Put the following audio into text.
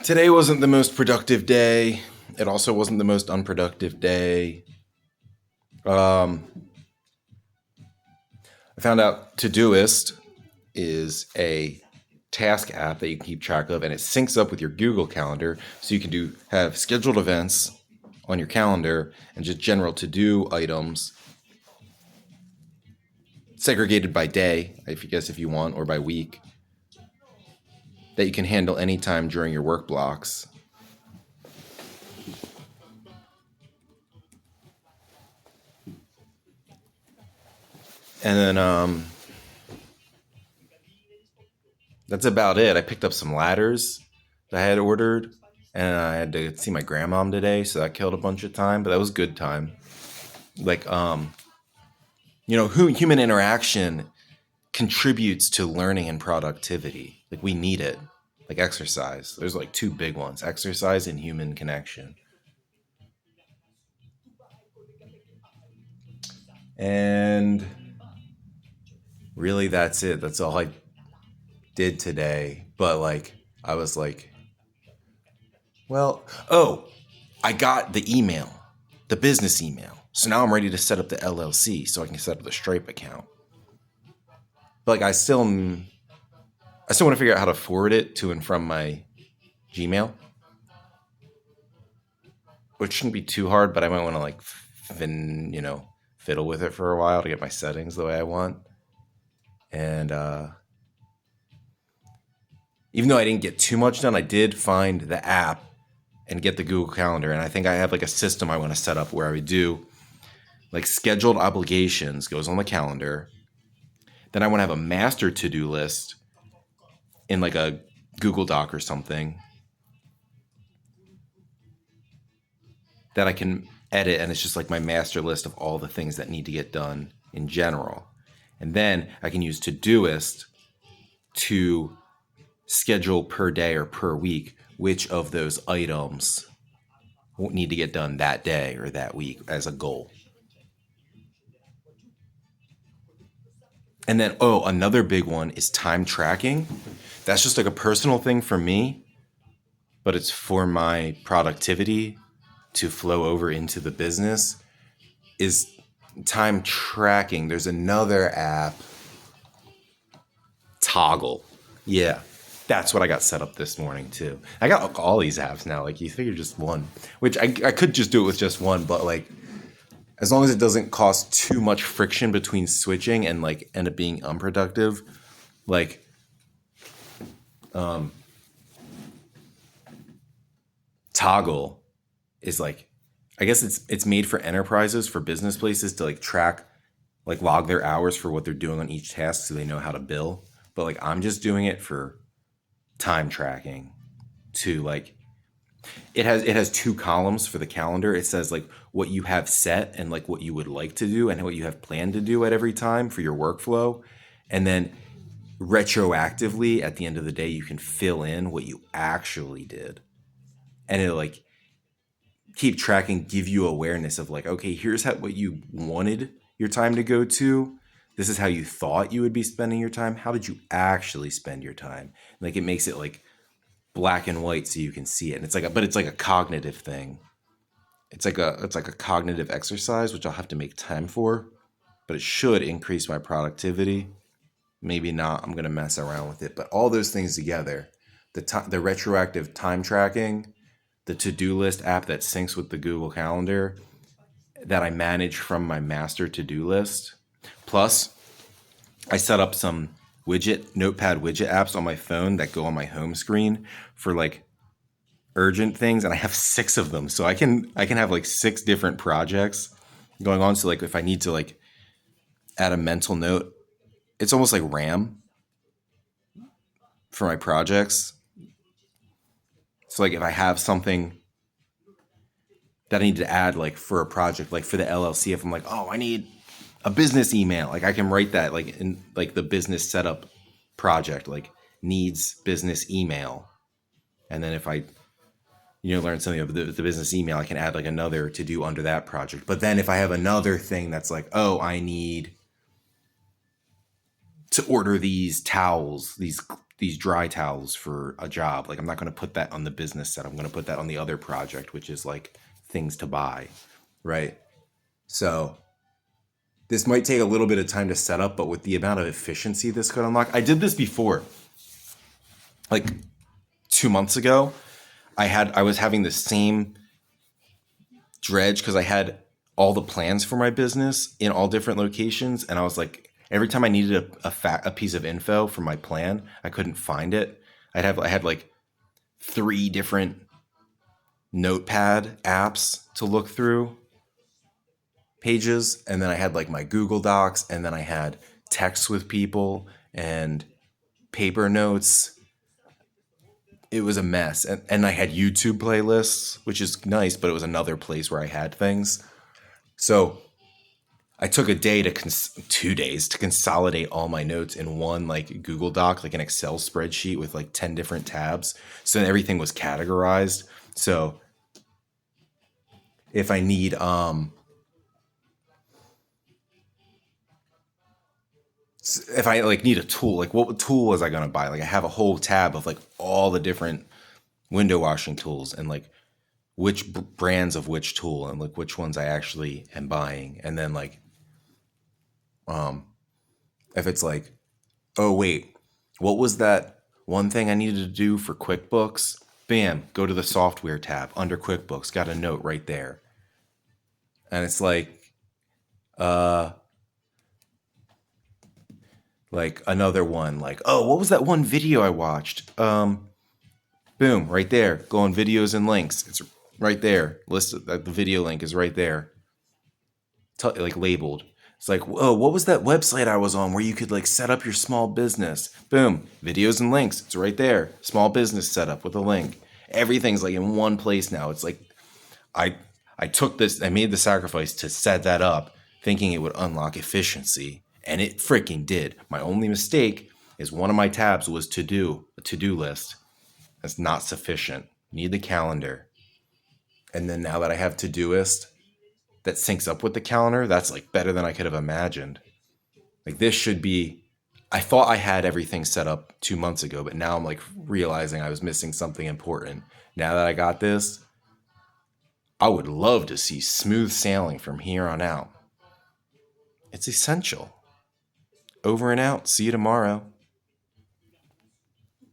Today wasn't the most productive day. It also wasn't the most unproductive day. Um, I found out Todoist is a task app that you can keep track of, and it syncs up with your Google Calendar, so you can have scheduled events on your calendar and just general to-do items segregated by day, if you want, or by week, that you can handle anytime during your work blocks. And then that's about it. I picked up some ladders that I had ordered, and I had to see my grandmom today, so that killed a bunch of time, but that was good time. Like, human interaction contributes to learning and productivity. Like, we need it. Like exercise. There's like two big ones: exercise and human connection. And really, that's it. That's all I did today. But like, I was like, I got the email, the business email. So now I'm ready to set up the LLC so I can set up the Stripe account. But like, I still want to figure out how to forward it to and from my Gmail, which shouldn't be too hard. But I might want to fiddle with it for a while to get my settings the way I want. And even though I didn't get too much done, I did find the app and get the Google Calendar. And I think I have like a system I want to set up where I would do like scheduled obligations goes on the calendar. Then I want to have a master to-do list in like a Google Doc or something that I can edit, and it's just like my master list of all the things that need to get done in general. And then I can use Todoist to schedule per day or per week which of those items need to get done that day or that week as a goal. And then, another big one is time tracking. That's just like a personal thing for me, but it's for my productivity to flow over into the business, is time tracking. There's another app, Toggl. Yeah, that's what I got set up this morning too. I got all these apps now. Like, you figure just one, which I could just do it with just one, but like, as long as it doesn't cause too much friction between switching and like end up being unproductive, like Toggl is like, I guess it's made for enterprises, for business places to like track, like log their hours for what they're doing on each task so they know how to bill. But like, I'm just doing it for time tracking to like, it has two columns for the calendar. It says like what you have set and like what you would like to do and what you have planned to do at every time for your workflow. And then retroactively at the end of the day, you can fill in what you actually did. And it'll like keep tracking, give you awareness of like, okay, here's what you wanted your time to go to. This is how you thought you would be spending your time. How did you actually spend your time? Like, it makes it like black and white so you can see it. And it's like a cognitive thing. It's like a cognitive exercise, which I'll have to make time for, but it should increase my productivity. Maybe not. I'm going to mess around with it. But all those things together, the retroactive time tracking, the to-do list app that syncs with the Google Calendar that I manage from my master to-do list. Plus, I set up some notepad widget apps on my phone that go on my home screen for like urgent things, and I have 6 of them. So I can have like 6 different projects going on. So like, if I need to like add a mental note, it's almost like RAM for my projects. So like, if I have something that I need to add like for a project, like for the LLC, if I'm like, I need a business email, like I can write that like in like the business setup project, like needs business email. And then if I learn something about the business email, I can add like another to do under that project. But then if I have another thing that's like, I need to order these towels, these these dry towels for a job. Like I'm not going to put that on the business set. I'm going to put that on the other project, which is like things to buy, right? So this might take a little bit of time to set up, but with the amount of efficiency this could unlock, I did this before. Like 2 months ago, I was having the same dredge because I had all the plans for my business in all different locations, and I was like, every time I needed a piece of info for my plan, I couldn't find it. I had like 3 different notepad apps to look through pages, and then I had like my Google Docs, and then I had texts with people and paper notes. It was a mess. And I had YouTube playlists, which is nice, but it was another place where I had things. So I took 2 days to consolidate all my notes in one like Google Doc, like an Excel spreadsheet with like 10 different tabs. So everything was categorized. So if I need if I like need a tool, like what tool was I gonna buy? Like I have a whole tab of like all the different window washing tools and like which brands of which tool and like which ones I actually am buying. And then like if it's like, oh wait, what was that one thing I needed to do for QuickBooks? Bam, go to the software tab under QuickBooks, got a note right there. And it's like another one, like, oh, what was that one video I watched? Boom, right there. Go on videos and links. It's right there. The video link is right there. Like labeled. It's like, whoa, what was that website I was on where you could like set up your small business? Boom, videos and links. It's right there. Small business setup with a link. Everything's like in one place now. It's like I I made the sacrifice to set that up, thinking it would unlock efficiency, and it freaking did. My only mistake is one of my tabs was a to-do list. That's not sufficient. Need the calendar. And then now that I have Todoist that syncs up with the calendar, that's like better than I could have imagined. Like this should be, I thought I had everything set up 2 months ago, but now I'm like realizing I was missing something important. Now that I got this, I would love to see smooth sailing from here on out. It's essential. Over and out. See you tomorrow.